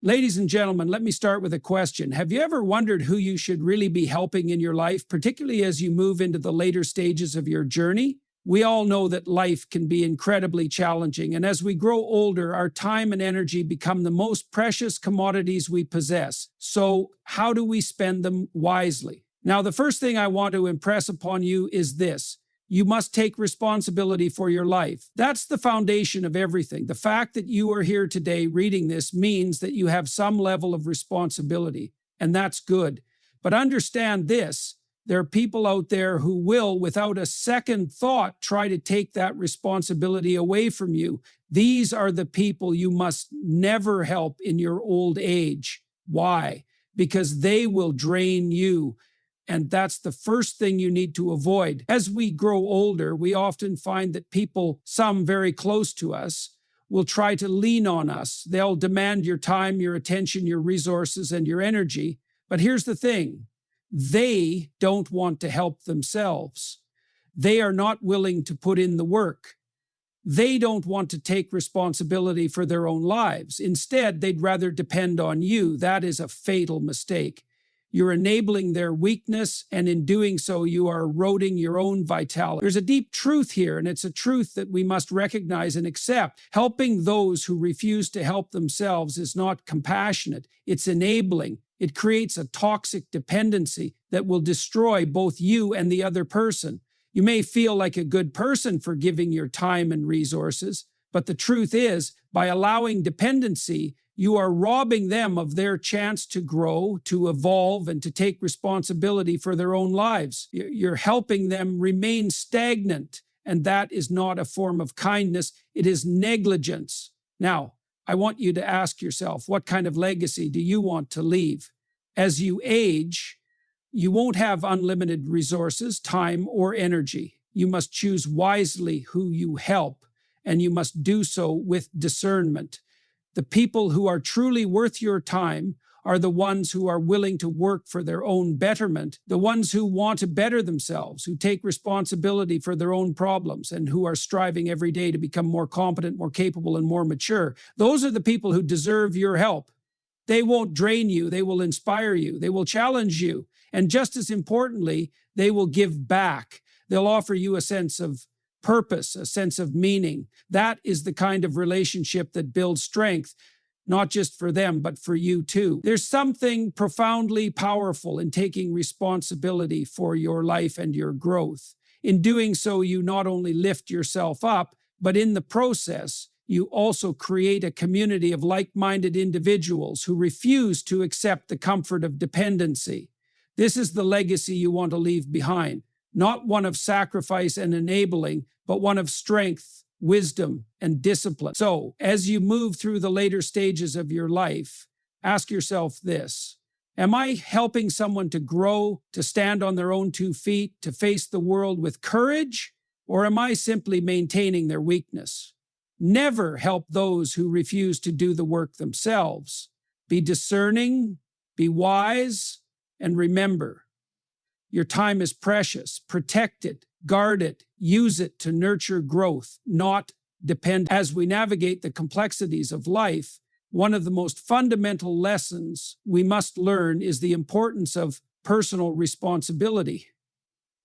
Ladies and gentlemen, let me start with a question. Have you ever wondered who you should really be helping in your life, particularly as you move into the later stages of your journey? We all know that life can be incredibly challenging, and as we grow older, our time and energy become the most precious commodities we possess. So, how do we spend them wisely? Now, the first thing I want to impress upon you is this. You must take responsibility for your life. That's the foundation of everything. The fact that you are here today reading this means that you have some level of responsibility, and that's good. But understand this, there are people out there who will, without a second thought, try to take that responsibility away from you. These are the people you must never help in your old age. Why? Because they will drain you. And that's the first thing you need to avoid. As we grow older, we often find that people, some very close to us, will try to lean on us. They'll demand your time, your attention, your resources, and your energy. But here's the thing. They don't want to help themselves. They are not willing to put in the work. They don't want to take responsibility for their own lives. Instead, they'd rather depend on you. That is a fatal mistake. You're enabling their weakness, and in doing so, you are eroding your own vitality. There's a deep truth here, and it's a truth that we must recognize and accept. Helping those who refuse to help themselves is not compassionate. It's enabling. It creates a toxic dependency that will destroy both you and the other person. You may feel like a good person for giving your time and resources, but the truth is, by allowing dependency, you are robbing them of their chance to grow, to evolve, and to take responsibility for their own lives. You're helping them remain stagnant, and that is not a form of kindness. It is negligence. Now, I want you to ask yourself, what kind of legacy do you want to leave? As you age, you won't have unlimited resources, time, or energy. You must choose wisely who you help, and you must do so with discernment. The people who are truly worth your time are the ones who are willing to work for their own betterment, the ones who want to better themselves, who take responsibility for their own problems, and who are striving every day to become more competent, more capable, and more mature. Those are the people who deserve your help. They won't drain you. They will inspire you. They will challenge you. And just as importantly, they will give back. They'll offer you a sense of purpose, a sense of meaning. That is the kind of relationship that builds strength, not just for them, but for you too. There's something profoundly powerful in taking responsibility for your life and your growth. In doing so, you not only lift yourself up, but in the process, you also create a community of like-minded individuals who refuse to accept the comfort of dependency. This is the legacy you want to leave behind. Not one of sacrifice and enabling, but one of strength, wisdom, and discipline. So, as you move through the later stages of your life, ask yourself this. Am I helping someone to grow, to stand on their own 2 feet, to face the world with courage? Or am I simply maintaining their weakness? Never help those who refuse to do the work themselves. Be discerning, be wise, and remember, your time is precious. Protect it, guard it, use it to nurture growth, not depend. As we navigate the complexities of life, one of the most fundamental lessons we must learn is the importance of personal responsibility.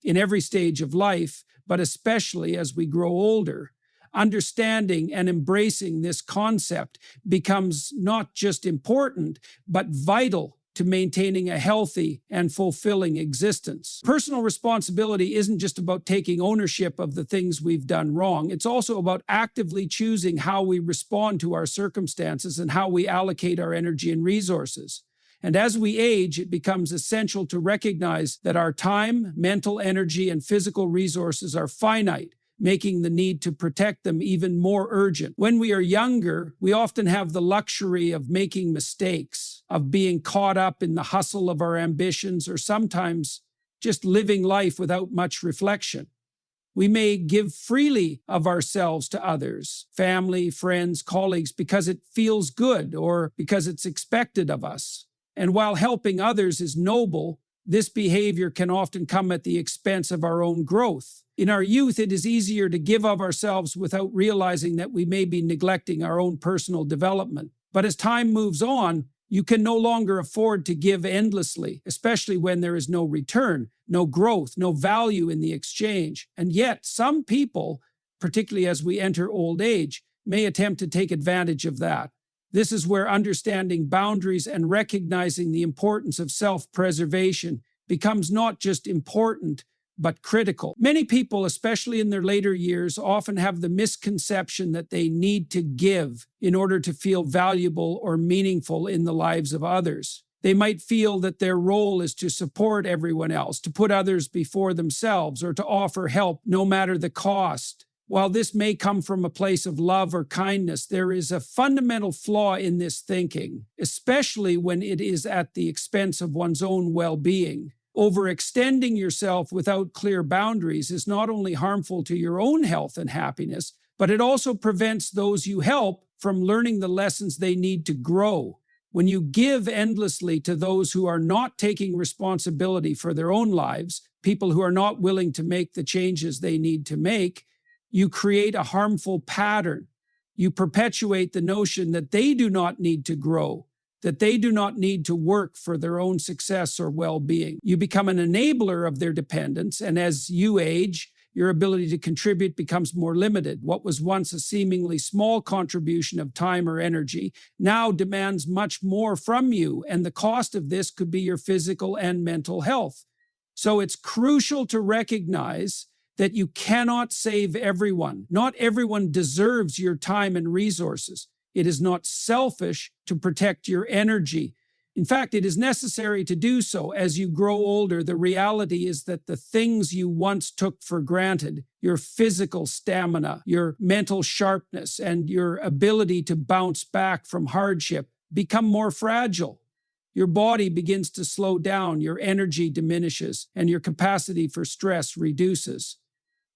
In every stage of life, but especially as we grow older, understanding and embracing this concept becomes not just important, but vital to maintaining a healthy and fulfilling existence. Personal responsibility isn't just about taking ownership of the things we've done wrong. It's also about actively choosing how we respond to our circumstances and how we allocate our energy and resources. And as we age, it becomes essential to recognize that our time, mental energy, and physical resources are finite, making the need to protect them even more urgent. When we are younger, we often have the luxury of making mistakes, of being caught up in the hustle of our ambitions, or sometimes just living life without much reflection. We may give freely of ourselves to others, family, friends, colleagues, because it feels good or because it's expected of us. And while helping others is noble, this behavior can often come at the expense of our own growth. In our youth, it is easier to give of ourselves without realizing that we may be neglecting our own personal development. But as time moves on, you can no longer afford to give endlessly, especially when there is no return, no growth, no value in the exchange. And yet, some people, particularly as we enter old age, may attempt to take advantage of that. This is where understanding boundaries and recognizing the importance of self-preservation becomes not just important, but critical. Many people, especially in their later years, often have the misconception that they need to give in order to feel valuable or meaningful in the lives of others. They might feel that their role is to support everyone else, to put others before themselves, or to offer help no matter the cost. While this may come from a place of love or kindness, there is a fundamental flaw in this thinking, especially when it is at the expense of one's own well-being. Overextending yourself without clear boundaries is not only harmful to your own health and happiness, but it also prevents those you help from learning the lessons they need to grow. When you give endlessly to those who are not taking responsibility for their own lives, people who are not willing to make the changes they need to make, you create a harmful pattern. You perpetuate the notion that they do not need to grow, that they do not need to work for their own success or well-being. You become an enabler of their dependence, and as you age, your ability to contribute becomes more limited. What was once a seemingly small contribution of time or energy now demands much more from you, and the cost of this could be your physical and mental health. So it's crucial to recognize that you cannot save everyone. Not everyone deserves your time and resources. It is not selfish to protect your energy. In fact, it is necessary to do so. As you grow older, the reality is that the things you once took for granted, your physical stamina, your mental sharpness, and your ability to bounce back from hardship, become more fragile. Your body begins to slow down, your energy diminishes, and your capacity for stress reduces.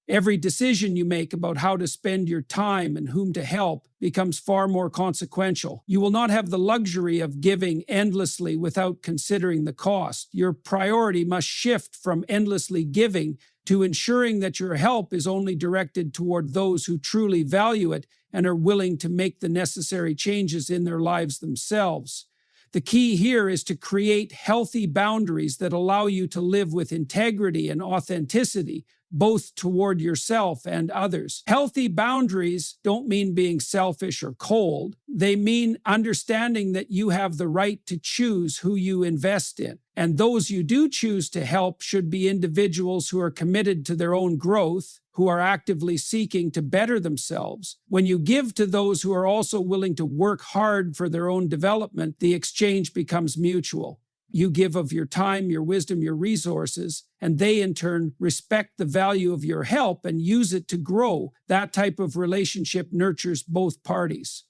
Every decision you make about how to spend your time and whom to help becomes far more consequential. You will not have the luxury of giving endlessly without considering the cost. Your priority must shift from endlessly giving to ensuring that your help is only directed toward those who truly value it and are willing to make the necessary changes in their lives themselves. The key here is to create healthy boundaries that allow you to live with integrity and authenticity, both toward yourself and others. Healthy boundaries don't mean being selfish or cold. They mean understanding that you have the right to choose who you invest in. And those you do choose to help should be individuals who are committed to their own growth, who are actively seeking to better themselves. When you give to those who are also willing to work hard for their own development, the exchange becomes mutual. You give of your time, your wisdom, your resources, and they in turn respect the value of your help and use it to grow. That type of relationship nurtures both parties.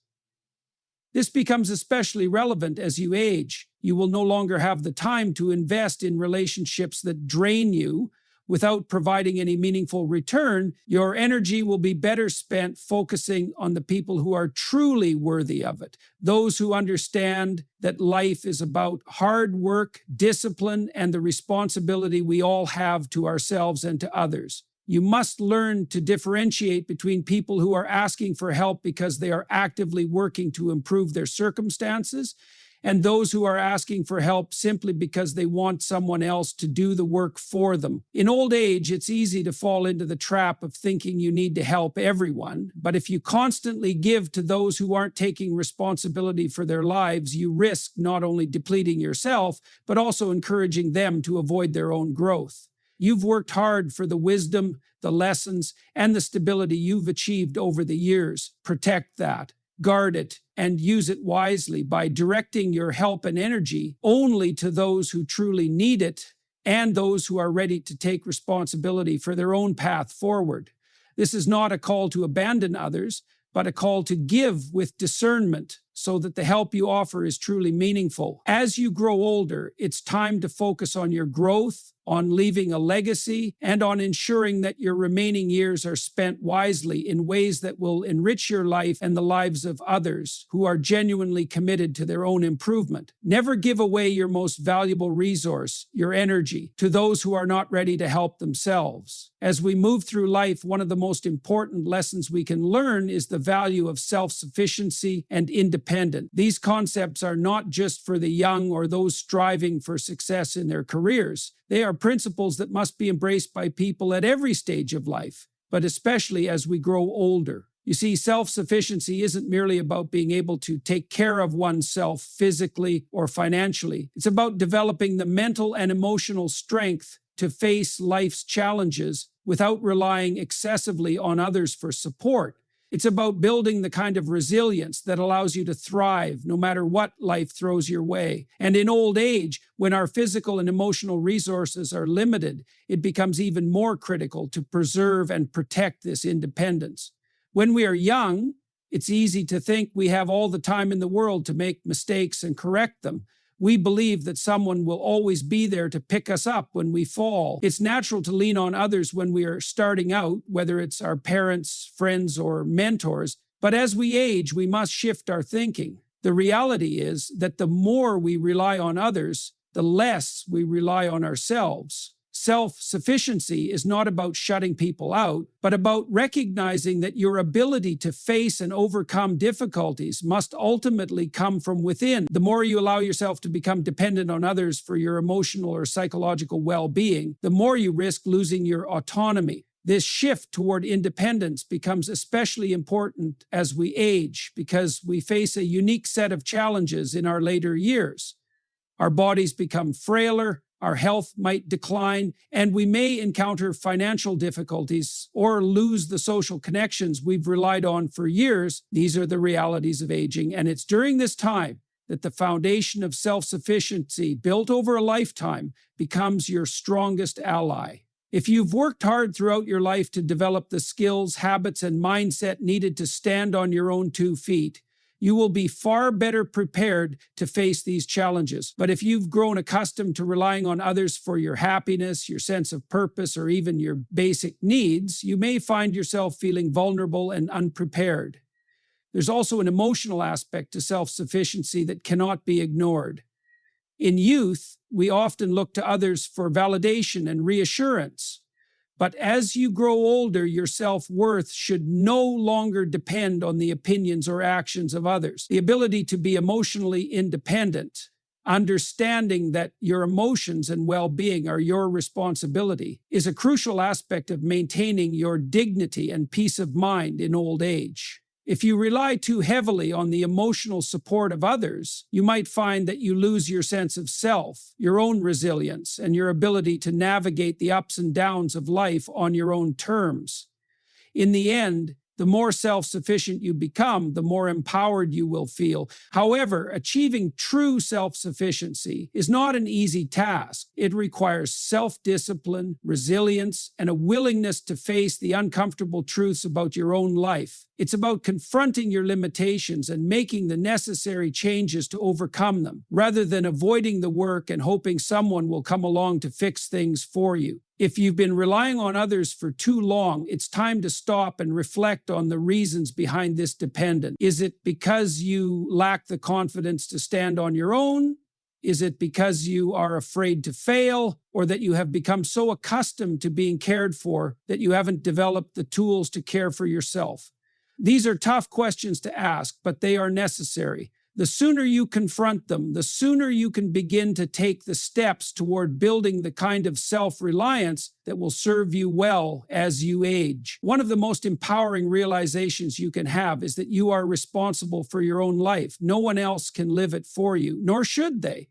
This becomes especially relevant as you age. You will no longer have the time to invest in relationships that drain you without providing any meaningful return. Your energy will be better spent focusing on the people who are truly worthy of it, those who understand that life is about hard work, discipline, and the responsibility we all have to ourselves and to others. You must learn to differentiate between people who are asking for help because they are actively working to improve their circumstances and those who are asking for help simply because they want someone else to do the work for them. In old age, it's easy to fall into the trap of thinking you need to help everyone, but if you constantly give to those who aren't taking responsibility for their lives, you risk not only depleting yourself, but also encouraging them to avoid their own growth. You've worked hard for the wisdom, the lessons, and the stability you've achieved over the years. Protect that. Guard it and use it wisely by directing your help and energy only to those who truly need it and those who are ready to take responsibility for their own path forward. This is not a call to abandon others, but a call to give with discernment so that the help you offer is truly meaningful. As you grow older, it's time to focus on your growth, on leaving a legacy, and on ensuring that your remaining years are spent wisely in ways that will enrich your life and the lives of others who are genuinely committed to their own improvement. Never give away your most valuable resource, your energy, to those who are not ready to help themselves. As we move through life, one of the most important lessons we can learn is the value of self-sufficiency and independence. These concepts are not just for the young or those striving for success in their careers. They are principles that must be embraced by people at every stage of life, but especially as we grow older. You see, self-sufficiency isn't merely about being able to take care of oneself physically or financially. It's about developing the mental and emotional strength to face life's challenges without relying excessively on others for support. It's about building the kind of resilience that allows you to thrive no matter what life throws your way. And in old age, when our physical and emotional resources are limited, it becomes even more critical to preserve and protect this independence. When we are young, it's easy to think we have all the time in the world to make mistakes and correct them. We believe that someone will always be there to pick us up when we fall. It's natural to lean on others when we are starting out, whether it's our parents, friends, or mentors. But as we age, we must shift our thinking. The reality is that the more we rely on others, the less we rely on ourselves. Self-sufficiency is not about shutting people out, but about recognizing that your ability to face and overcome difficulties must ultimately come from within. The more you allow yourself to become dependent on others for your emotional or psychological well-being, the more you risk losing your autonomy. This shift toward independence becomes especially important as we age because we face a unique set of challenges in our later years. Our bodies become frailer, our health might decline, and we may encounter financial difficulties or lose the social connections we've relied on for years. These are the realities of aging, and it's during this time that the foundation of self-sufficiency built over a lifetime becomes your strongest ally. If you've worked hard throughout your life to develop the skills, habits, and mindset needed to stand on your own 2 feet, you will be far better prepared to face these challenges. But if you've grown accustomed to relying on others for your happiness, your sense of purpose, or even your basic needs, you may find yourself feeling vulnerable and unprepared. There's also an emotional aspect to self-sufficiency that cannot be ignored. In youth, we often look to others for validation and reassurance. But as you grow older, your self-worth should no longer depend on the opinions or actions of others. The ability to be emotionally independent, understanding that your emotions and well-being are your responsibility, is a crucial aspect of maintaining your dignity and peace of mind in old age. If you rely too heavily on the emotional support of others, you might find that you lose your sense of self, your own resilience, and your ability to navigate the ups and downs of life on your own terms. In the end, the more self-sufficient you become, the more empowered you will feel. However, achieving true self-sufficiency is not an easy task. It requires self-discipline, resilience, and a willingness to face the uncomfortable truths about your own life. It's about confronting your limitations and making the necessary changes to overcome them, rather than avoiding the work and hoping someone will come along to fix things for you. If you've been relying on others for too long, it's time to stop and reflect on the reasons behind this dependence. Is it because you lack the confidence to stand on your own? Is it because you are afraid to fail, or that you have become so accustomed to being cared for that you haven't developed the tools to care for yourself? These are tough questions to ask, but they are necessary. The sooner you confront them, the sooner you can begin to take the steps toward building the kind of self-reliance that will serve you well as you age. One of the most empowering realizations you can have is that you are responsible for your own life. No one else can live it for you, nor should they.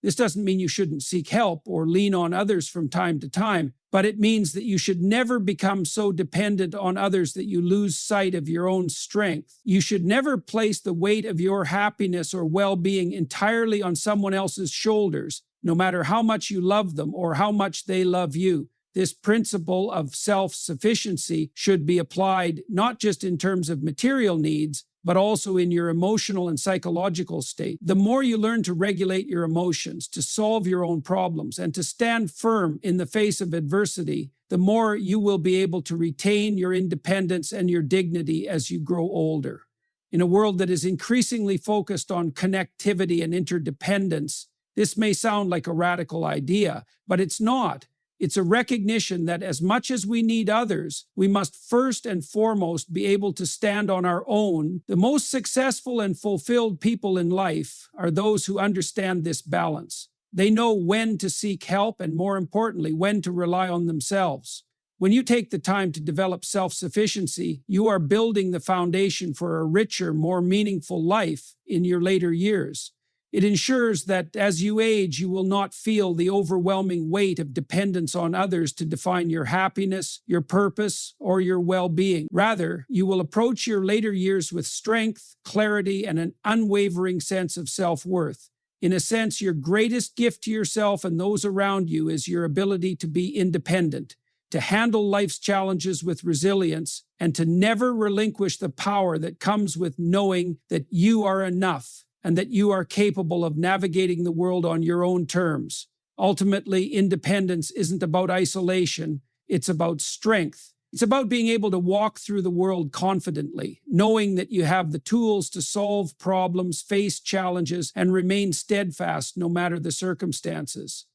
This doesn't mean you shouldn't seek help or lean on others from time to time, but it means that you should never become so dependent on others that you lose sight of your own strength. You should never place the weight of your happiness or well-being entirely on someone else's shoulders, no matter how much you love them or how much they love you. This principle of self-sufficiency should be applied not just in terms of material needs, but also in your emotional and psychological state. The more you learn to regulate your emotions, to solve your own problems, and to stand firm in the face of adversity, the more you will be able to retain your independence and your dignity as you grow older. In a world that is increasingly focused on connectivity and interdependence, this may sound like a radical idea, but it's not. It's a recognition that as much as we need others, we must first and foremost be able to stand on our own. The most successful and fulfilled people in life are those who understand this balance. They know when to seek help and, more importantly, when to rely on themselves. When you take the time to develop self-sufficiency, you are building the foundation for a richer, more meaningful life in your later years. It ensures that as you age, you will not feel the overwhelming weight of dependence on others to define your happiness, your purpose, or your well-being. Rather, you will approach your later years with strength, clarity, and an unwavering sense of self-worth. In a sense, your greatest gift to yourself and those around you is your ability to be independent, to handle life's challenges with resilience, and to never relinquish the power that comes with knowing that you are enough and that you are capable of navigating the world on your own terms. Ultimately, independence isn't about isolation, it's about strength. It's about being able to walk through the world confidently, knowing that you have the tools to solve problems, face challenges, and remain steadfast no matter the circumstances.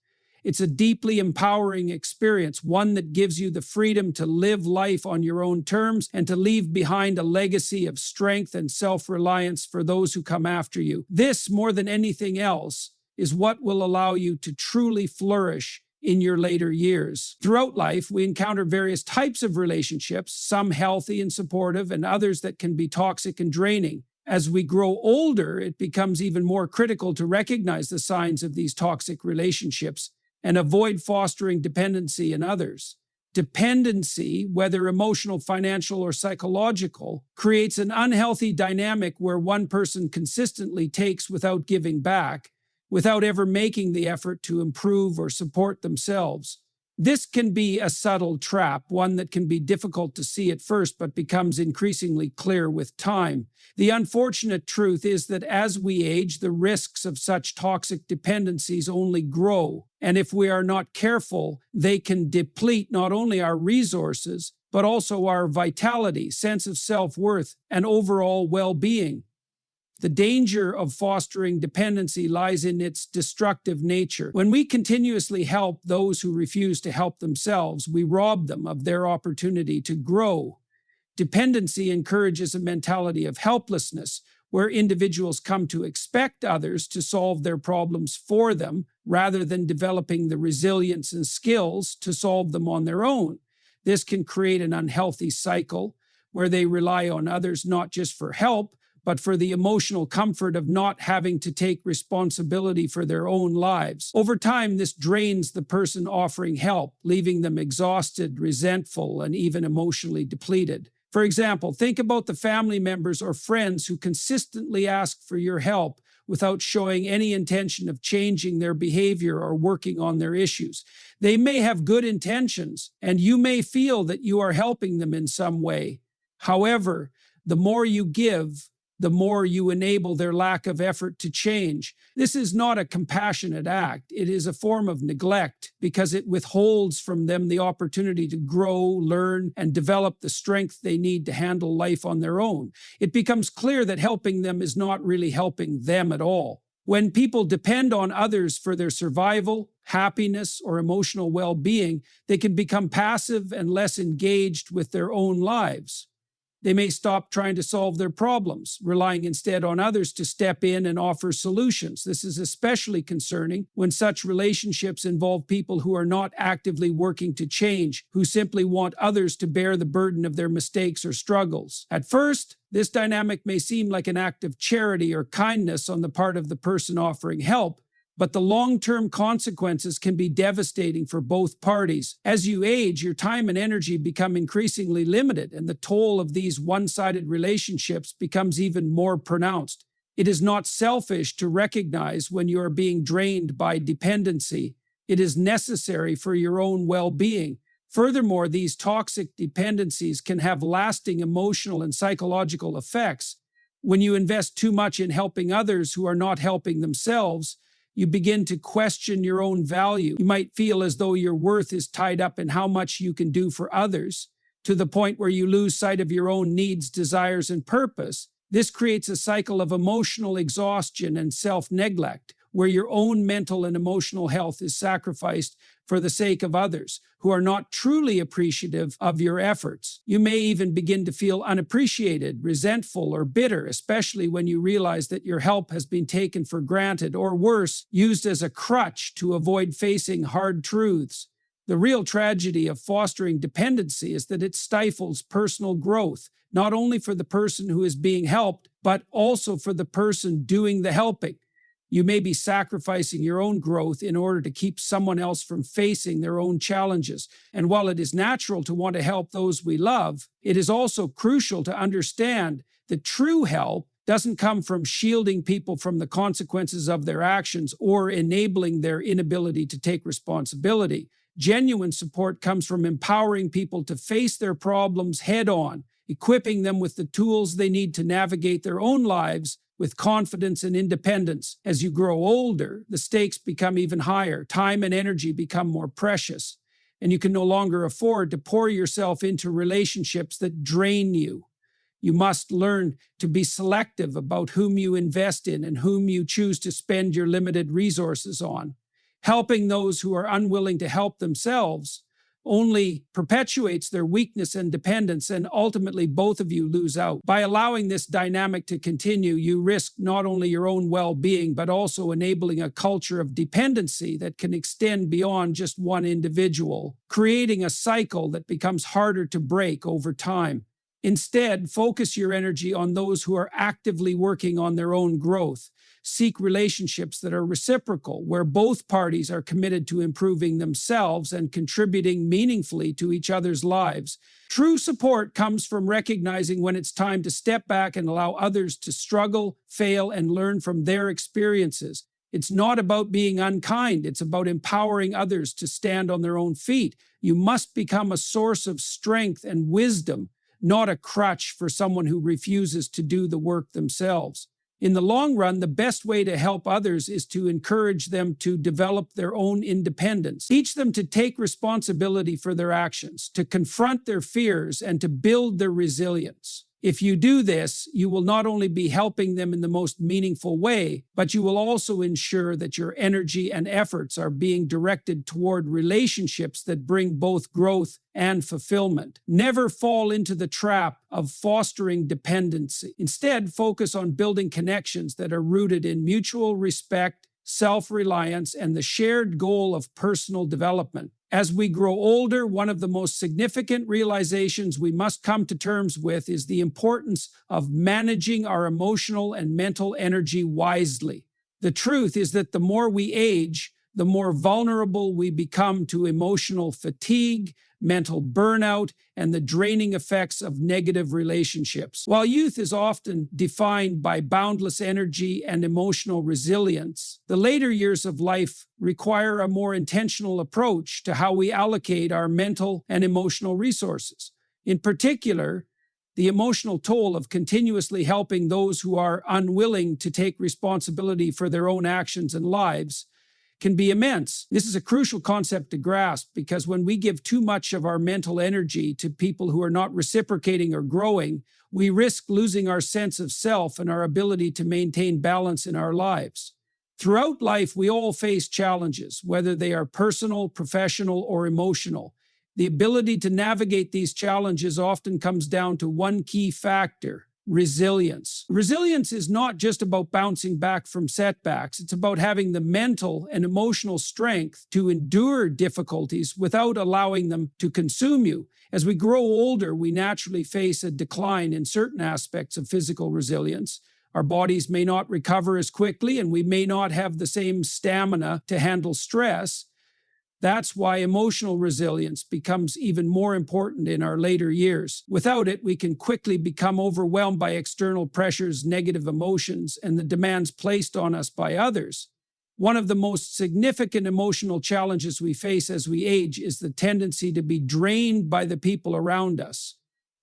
It's a deeply empowering experience, one that gives you the freedom to live life on your own terms and to leave behind a legacy of strength and self-reliance for those who come after you. This, more than anything else, is what will allow you to truly flourish in your later years. Throughout life, we encounter various types of relationships, some healthy and supportive, and others that can be toxic and draining. As we grow older, it becomes even more critical to recognize the signs of these toxic relationships and avoid fostering dependency in others. Dependency, whether emotional, financial, or psychological, creates an unhealthy dynamic where one person consistently takes without giving back, without ever making the effort to improve or support themselves. This can be a subtle trap, one that can be difficult to see at first but becomes increasingly clear with time. The unfortunate truth is that as we age, the risks of such toxic dependencies only grow, and if we are not careful, they can deplete not only our resources, but also our vitality, sense of self-worth, and overall well-being. The danger of fostering dependency lies in its destructive nature. When we continuously help those who refuse to help themselves, we rob them of their opportunity to grow. Dependency encourages a mentality of helplessness, where individuals come to expect others to solve their problems for them, rather than developing the resilience and skills to solve them on their own. This can create an unhealthy cycle, where they rely on others not just for help, but for the emotional comfort of not having to take responsibility for their own lives. Over time, this drains the person offering help, leaving them exhausted, resentful, and even emotionally depleted. For example, think about the family members or friends who consistently ask for your help without showing any intention of changing their behavior or working on their issues. They may have good intentions, and you may feel that you are helping them in some way. However, the more you give, the more you enable their lack of effort to change. This is not a compassionate act. It is a form of neglect because it withholds from them the opportunity to grow, learn, and develop the strength they need to handle life on their own. It becomes clear that helping them is not really helping them at all. When people depend on others for their survival, happiness, or emotional well-being, they can become passive and less engaged with their own lives. They may stop trying to solve their problems, relying instead on others to step in and offer solutions. This is especially concerning when such relationships involve people who are not actively working to change, who simply want others to bear the burden of their mistakes or struggles. At first, this dynamic may seem like an act of charity or kindness on the part of the person offering help, but the long-term consequences can be devastating for both parties. As you age, your time and energy become increasingly limited, and the toll of these one-sided relationships becomes even more pronounced. It is not selfish to recognize when you are being drained by dependency. It is necessary for your own well-being. Furthermore, these toxic dependencies can have lasting emotional and psychological effects. When you invest too much in helping others who are not helping themselves, you begin to question your own value. You might feel as though your worth is tied up in how much you can do for others, to the point where you lose sight of your own needs, desires, and purpose. This creates a cycle of emotional exhaustion and self-neglect, where your own mental and emotional health is sacrificed for the sake of others who are not truly appreciative of your efforts. You may even begin to feel unappreciated, resentful, or bitter, especially when you realize that your help has been taken for granted, or worse, used as a crutch to avoid facing hard truths. The real tragedy of fostering dependency is that it stifles personal growth, not only for the person who is being helped, but also for the person doing the helping. You may be sacrificing your own growth in order to keep someone else from facing their own challenges. And while it is natural to want to help those we love, it is also crucial to understand that true help doesn't come from shielding people from the consequences of their actions or enabling their inability to take responsibility. Genuine support comes from empowering people to face their problems head-on, equipping them with the tools they need to navigate their own lives with confidence and independence. As you grow older, the stakes become even higher. Time and energy become more precious, and you can no longer afford to pour yourself into relationships that drain you. You must learn to be selective about whom you invest in and whom you choose to spend your limited resources on. Helping those who are unwilling to help themselves only perpetuates their weakness and dependence, and ultimately both of you lose out. By allowing this dynamic to continue, you risk not only your own well-being, but also enabling a culture of dependency that can extend beyond just one individual, creating a cycle that becomes harder to break over time. Instead, focus your energy on those who are actively working on their own growth. Seek relationships that are reciprocal, where both parties are committed to improving themselves and contributing meaningfully to each other's lives. True support comes from recognizing when it's time to step back and allow others to struggle, fail, and learn from their experiences. It's not about being unkind, it's about empowering others to stand on their own feet. You must become a source of strength and wisdom, not a crutch for someone who refuses to do the work themselves. In the long run, the best way to help others is to encourage them to develop their own independence. Teach them to take responsibility for their actions, to confront their fears, and to build their resilience. If you do this, you will not only be helping them in the most meaningful way, but you will also ensure that your energy and efforts are being directed toward relationships that bring both growth and fulfillment. Never fall into the trap of fostering dependency. Instead, focus on building connections that are rooted in mutual respect, self-reliance, and the shared goal of personal development. As we grow older, one of the most significant realizations we must come to terms with is the importance of managing our emotional and mental energy wisely. The truth is that the more we age, the more vulnerable we become to emotional fatigue, mental burnout, and the draining effects of negative relationships. While youth is often defined by boundless energy and emotional resilience, the later years of life require a more intentional approach to how we allocate our mental and emotional resources. In particular, the emotional toll of continuously helping those who are unwilling to take responsibility for their own actions and lives can be immense. This is a crucial concept to grasp, because when we give too much of our mental energy to people who are not reciprocating or growing, we risk losing our sense of self and our ability to maintain balance in our lives. Throughout life, we all face challenges, whether they are personal, professional, or emotional. The ability to navigate these challenges often comes down to one key factor: resilience. Resilience is not just about bouncing back from setbacks. It's about having the mental and emotional strength to endure difficulties without allowing them to consume you. As we grow older, we naturally face a decline in certain aspects of physical resilience. Our bodies may not recover as quickly, and we may not have the same stamina to handle stress. That's why emotional resilience becomes even more important in our later years. Without it, we can quickly become overwhelmed by external pressures, negative emotions, and the demands placed on us by others. One of the most significant emotional challenges we face as we age is the tendency to be drained by the people around us.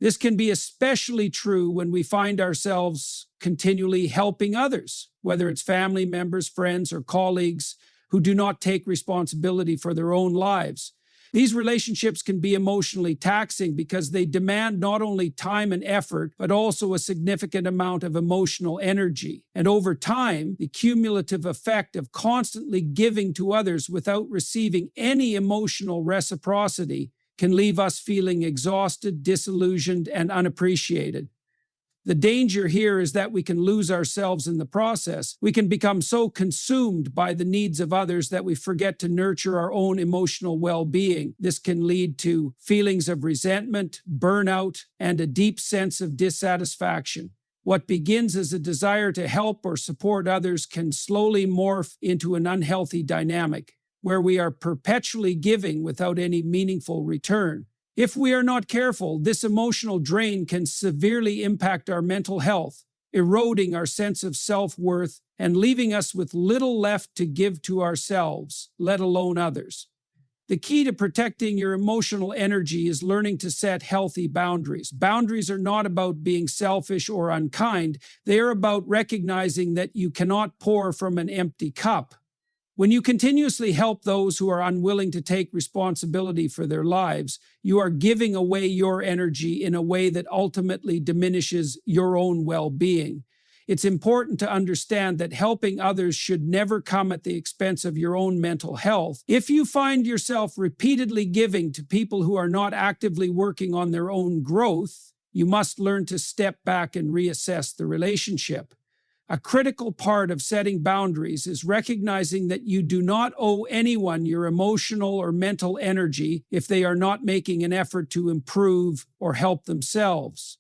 This can be especially true when we find ourselves continually helping others, whether it's family members, friends, or colleagues who do not take responsibility for their own lives. These relationships can be emotionally taxing because they demand not only time and effort, but also a significant amount of emotional energy. And over time, the cumulative effect of constantly giving to others without receiving any emotional reciprocity can leave us feeling exhausted, disillusioned, and unappreciated. The danger here is that we can lose ourselves in the process. We can become so consumed by the needs of others that we forget to nurture our own emotional well-being. This can lead to feelings of resentment, burnout, and a deep sense of dissatisfaction. What begins as a desire to help or support others can slowly morph into an unhealthy dynamic, where we are perpetually giving without any meaningful return. If we are not careful, this emotional drain can severely impact our mental health, eroding our sense of self-worth and leaving us with little left to give to ourselves, let alone others. The key to protecting your emotional energy is learning to set healthy boundaries. Boundaries are not about being selfish or unkind. They are about recognizing that you cannot pour from an empty cup. When you continuously help those who are unwilling to take responsibility for their lives, you are giving away your energy in a way that ultimately diminishes your own well-being. It's important to understand that helping others should never come at the expense of your own mental health. If you find yourself repeatedly giving to people who are not actively working on their own growth, you must learn to step back and reassess the relationship. A critical part of setting boundaries is recognizing that you do not owe anyone your emotional or mental energy if they are not making an effort to improve or help themselves.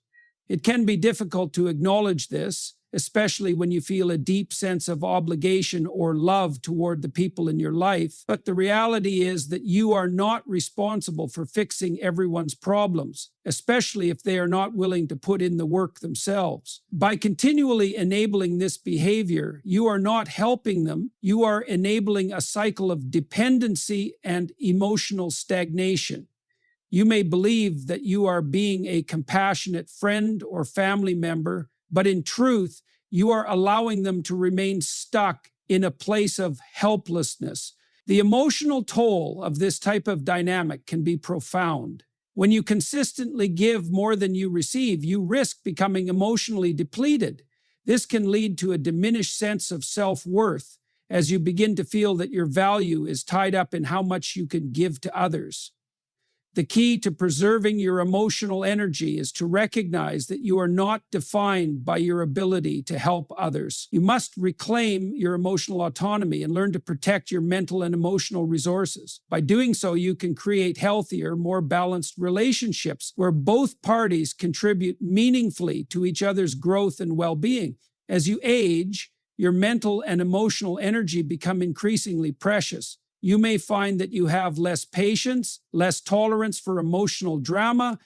It can be difficult to acknowledge this, especially when you feel a deep sense of obligation or love toward the people in your life. But the reality is that you are not responsible for fixing everyone's problems, especially if they are not willing to put in the work themselves. By continually enabling this behavior, you are not helping them. You are enabling a cycle of dependency and emotional stagnation. You may believe that you are being a compassionate friend or family member, but in truth, you are allowing them to remain stuck in a place of helplessness. The emotional toll of this type of dynamic can be profound. When you consistently give more than you receive, you risk becoming emotionally depleted. This can lead to a diminished sense of self-worth as you begin to feel that your value is tied up in how much you can give to others. The key to preserving your emotional energy is to recognize that you are not defined by your ability to help others. You must reclaim your emotional autonomy and learn to protect your mental and emotional resources. By doing so, you can create healthier, more balanced relationships where both parties contribute meaningfully to each other's growth and well-being. As you age, your mental and emotional energy become increasingly precious. You may find that you have less patience, less tolerance for emotional drama,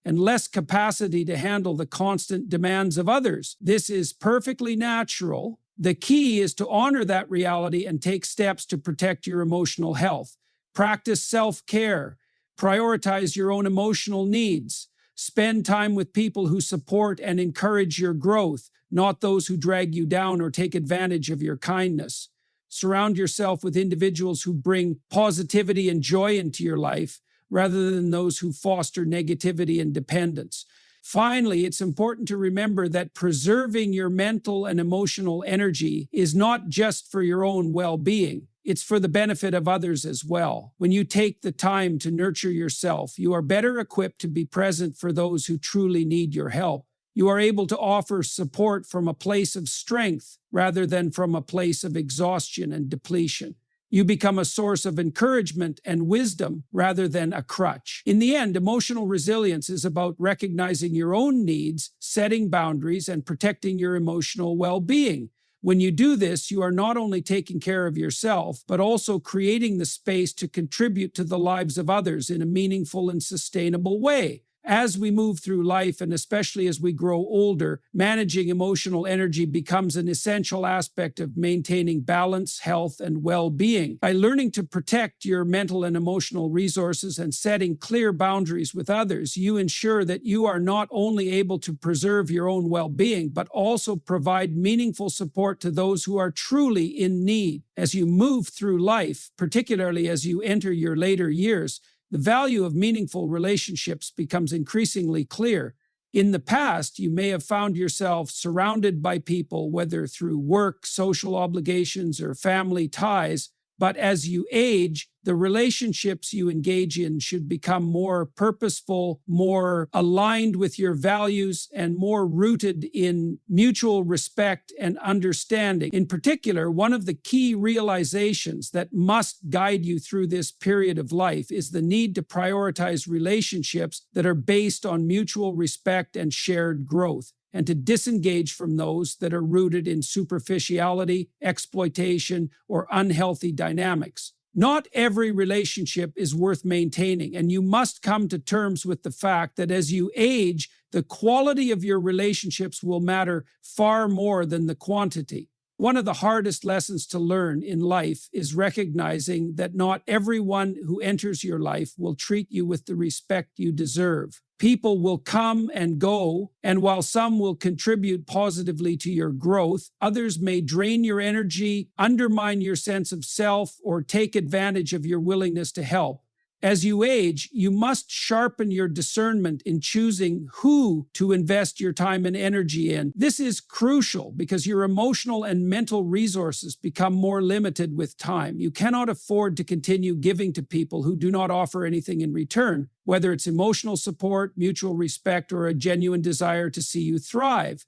and less capacity to handle the constant demands of others. This is perfectly natural. The key is to honor that reality and take steps to protect your emotional health. Practice self-care. Prioritize your own emotional needs. Spend time with people who support and encourage your growth, not those who drag you down or take advantage of your kindness. Surround yourself with individuals who bring positivity and joy into your life, rather than those who foster negativity and dependence. Finally, it's important to remember that preserving your mental and emotional energy is not just for your own well-being. It's for the benefit of others as well. When you take the time to nurture yourself, you are better equipped to be present for those who truly need your help. You are able to offer support from a place of strength rather than from a place of exhaustion and depletion. You become a source of encouragement and wisdom rather than a crutch. In the end, emotional resilience is about recognizing your own needs, setting boundaries, and protecting your emotional well-being. When you do this, you are not only taking care of yourself, but also creating the space to contribute to the lives of others in a meaningful and sustainable way. As we move through life, and especially as we grow older, managing emotional energy becomes an essential aspect of maintaining balance, health, and well-being. By learning to protect your mental and emotional resources and setting clear boundaries with others, you ensure that you are not only able to preserve your own well-being, but also provide meaningful support to those who are truly in need. As you move through life, particularly as you enter your later years, the value of meaningful relationships becomes increasingly clear. In the past, you may have found yourself surrounded by people, whether through work, social obligations, or family ties. But as you age, the relationships you engage in should become more purposeful, more aligned with your values, and more rooted in mutual respect and understanding. In particular, one of the key realizations that must guide you through this period of life is the need to prioritize relationships that are based on mutual respect and shared growth, and to disengage from those that are rooted in superficiality, exploitation, or unhealthy dynamics. Not every relationship is worth maintaining, and you must come to terms with the fact that as you age, the quality of your relationships will matter far more than the quantity. One of the hardest lessons to learn in life is recognizing that not everyone who enters your life will treat you with the respect you deserve. People will come and go, and while some will contribute positively to your growth, others may drain your energy, undermine your sense of self, or take advantage of your willingness to help. As you age, you must sharpen your discernment in choosing who to invest your time and energy in. This is crucial because your emotional and mental resources become more limited with time. You cannot afford to continue giving to people who do not offer anything in return, whether it's emotional support, mutual respect, or a genuine desire to see you thrive.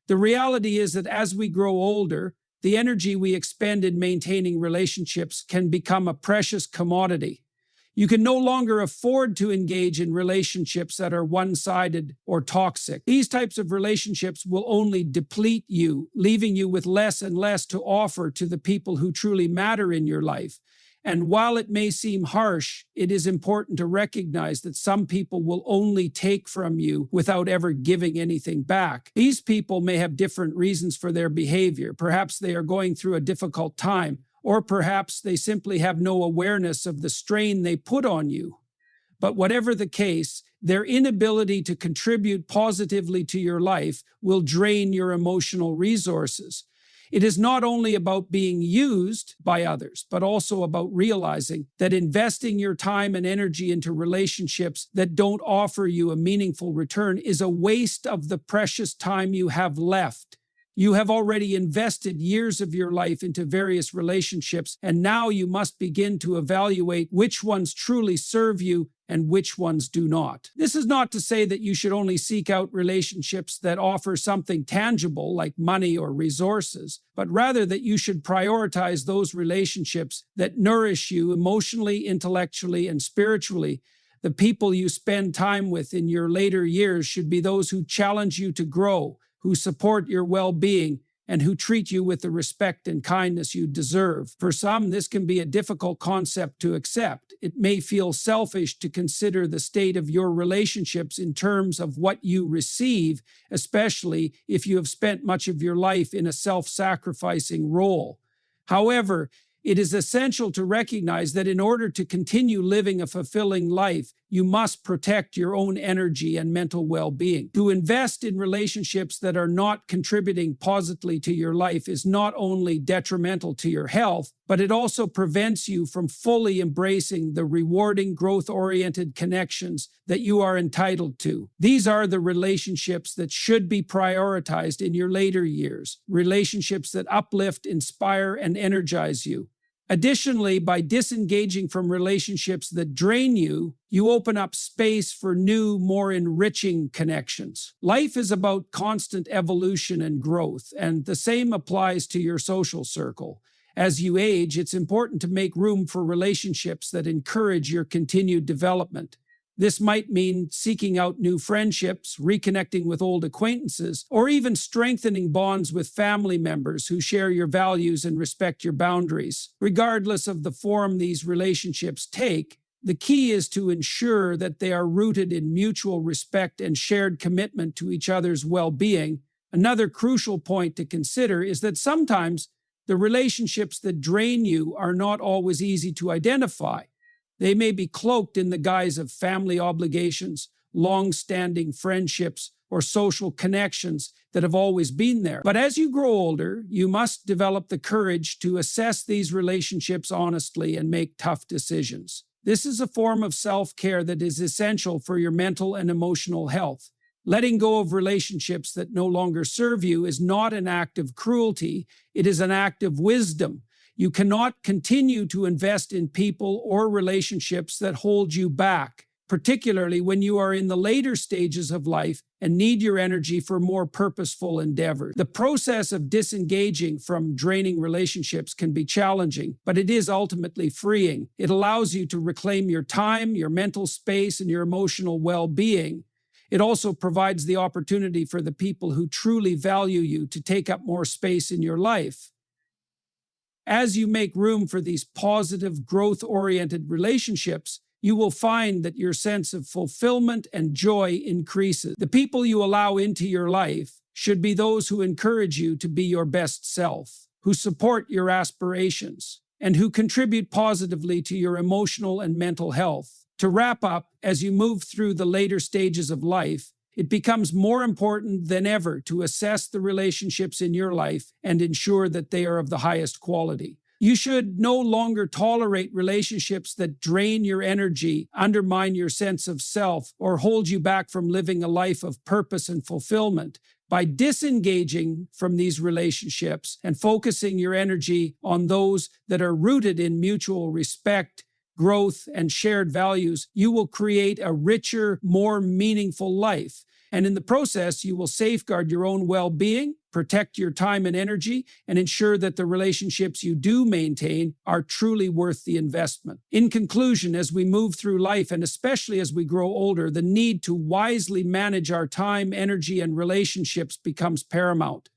The reality is that as we grow older, the energy we expend in maintaining relationships can become a precious commodity. You can no longer afford to engage in relationships that are one-sided or toxic. These types of relationships will only deplete you, leaving you with less and less to offer to the people who truly matter in your life. And while it may seem harsh, it is important to recognize that some people will only take from you without ever giving anything back. These people may have different reasons for their behavior. Perhaps they are going through a difficult time, or perhaps they simply have no awareness of the strain they put on you. But whatever the case, their inability to contribute positively to your life will drain your emotional resources. It is not only about being used by others, but also about realizing that investing your time and energy into relationships that don't offer you a meaningful return is a waste of the precious time you have left. You have already invested years of your life into various relationships, and now you must begin to evaluate which ones truly serve you and which ones do not. This is not to say that you should only seek out relationships that offer something tangible like money or resources, but rather that you should prioritize those relationships that nourish you emotionally, intellectually, and spiritually. The people you spend time with in your later years should be those who challenge you to grow, who support your well-being, and who treat you with the respect and kindness you deserve. For some, this can be a difficult concept to accept. It may feel selfish to consider the state of your relationships in terms of what you receive, especially if you have spent much of your life in a self-sacrificing role. However, it is essential to recognize that in order to continue living a fulfilling life, you must protect your own energy and mental well-being. To invest in relationships that are not contributing positively to your life is not only detrimental to your health, but it also prevents you from fully embracing the rewarding, growth-oriented connections that you are entitled to. These are the relationships that should be prioritized in your later years, relationships that uplift, inspire, and energize you. Additionally, by disengaging from relationships that drain you, you open up space for new, more enriching connections. Life is about constant evolution and growth, and the same applies to your social circle. As you age, it's important to make room for relationships that encourage your continued development. This might mean seeking out new friendships, reconnecting with old acquaintances, or even strengthening bonds with family members who share your values and respect your boundaries. Regardless of the form these relationships take, The key is to ensure that they are rooted in mutual respect and shared commitment to each other's well-being. Another crucial point to consider is that sometimes the relationships that drain you are not always easy to identify. They may be cloaked in the guise of family obligations, long-standing friendships, or social connections that have always been there. But as you grow older, you must develop the courage to assess these relationships honestly and make tough decisions. This is a form of self-care that is essential for your mental and emotional health. Letting go of relationships that no longer serve you is not an act of cruelty, it is an act of wisdom. You cannot continue to invest in people or relationships that hold you back, particularly when you are in the later stages of life and need your energy for more purposeful endeavors. The process of disengaging from draining relationships can be challenging, but it is ultimately freeing. It allows you to reclaim your time, your mental space, and your emotional well-being. It also provides the opportunity for the people who truly value you to take up more space in your life. As you make room for these positive, growth-oriented relationships, you will find that your sense of fulfillment and joy increases. The people you allow into your life should be those who encourage you to be your best self, who support your aspirations, and who contribute positively to your emotional and mental health. To wrap up, as you move through the later stages of life, it becomes more important than ever to assess the relationships in your life and ensure that they are of the highest quality. You should no longer tolerate relationships that drain your energy, undermine your sense of self, or hold you back from living a life of purpose and fulfillment. By disengaging from these relationships and focusing your energy on those that are rooted in mutual respect, growth, and shared values, you will create a richer, more meaningful life. And in the process, you will safeguard your own well-being, protect your time and energy, and ensure that the relationships you do maintain are truly worth the investment. In conclusion, as we move through life, and especially as we grow older, the need to wisely manage our time, energy, and relationships becomes paramount.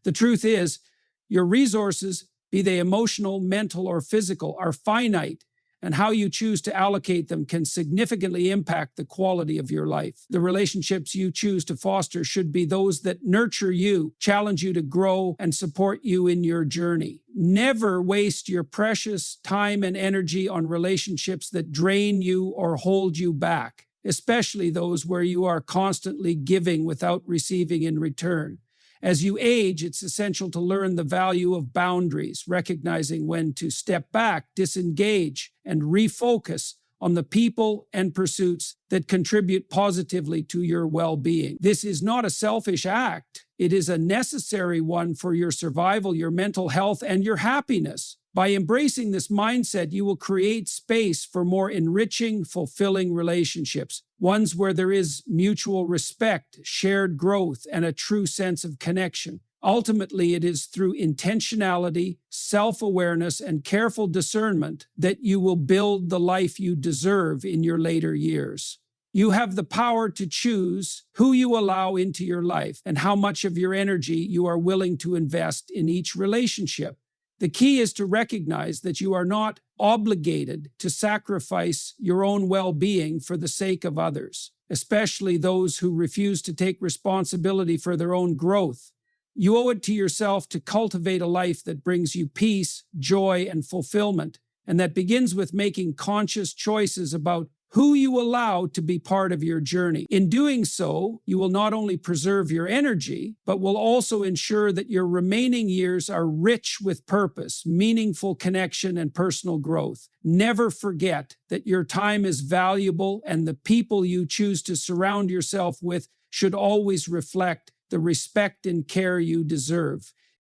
The truth is, your resources, be they emotional, mental, or physical, are finite, and how you choose to allocate them can significantly impact the quality of your life. The relationships you choose to foster should be those that nurture you, challenge you to grow, and support you in your journey. Never waste your precious time and energy on relationships that drain you or hold you back, especially those where you are constantly giving without receiving in return. As you age, it's essential to learn the value of boundaries, recognizing when to step back, disengage, and refocus on the people and pursuits that contribute positively to your well-being. This is not a selfish act. It is a necessary one for your survival, your mental health, and your happiness. By embracing this mindset, you will create space for more enriching, fulfilling relationships, ones where there is mutual respect, shared growth, and a true sense of connection. Ultimately, it is through intentionality, self-awareness, and careful discernment that you will build the life you deserve in your later years. You have the power to choose who you allow into your life and how much of your energy you are willing to invest in each relationship. The key is to recognize that you are not obligated to sacrifice your own well-being for the sake of others, especially those who refuse to take responsibility for their own growth. You owe it to yourself to cultivate a life that brings you peace, joy, and fulfillment, and that begins with making conscious choices about who you allow to be part of your journey. In doing so, you will not only preserve your energy, but will also ensure that your remaining years are rich with purpose, meaningful connection, and personal growth. Never forget that your time is valuable, and the people you choose to surround yourself with should always reflect the respect and care you deserve.